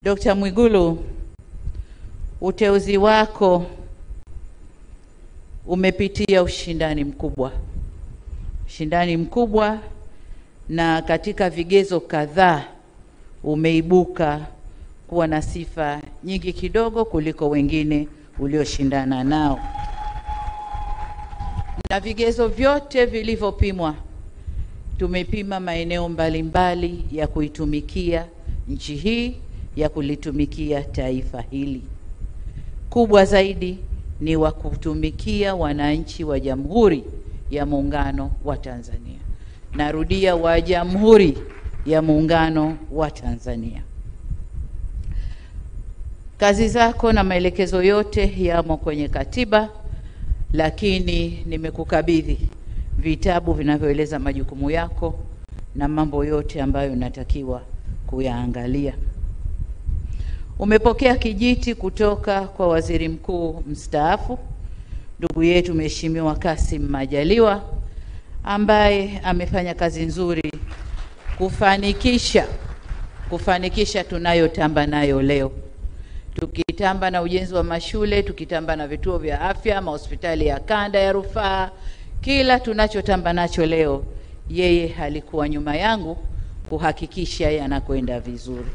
Dr. Mwigulu, uteuzi wako umepitia ushindani mkubwa, na katika vigezo kadhaa umeibuka kuwa na sifa nyingi kidogo kuliko wengine ulioshindana nao, na vigezo vyote vilivyopimwa tumepima maeneo mbalimbali ya kuitumikia nchi hii, ya kulitumikia taifa hili. Kubwa zaidi ni wa kutumikia wananchi wa Jamhuri ya Muungano wa Tanzania. Narudia, wa Jamhuri ya Muungano wa Tanzania. Kazi zako na maelekezo yote yamo kwenye katiba, lakini nimekukabidhi vitabu vinavyoeleza majukumu yako na mambo yote ambayo unatakiwa kuyaangalia. Umepokea kijiti kutoka kwa Waziri Mkuu mstaafu ndugu yetu Mheshimiwa Kassim Majaliwa, ambaye amefanya kazi nzuri kufanikisha tunayotamba nayo leo. Tukitamba na ujenzi wa mashule, tukitamba na vituo vya afya, mahospitali ya kanda ya rufaa, kila tunachotamba nacho leo, yeye alikuwa nyuma yangu kuhakikisha yanakwenda vizuri.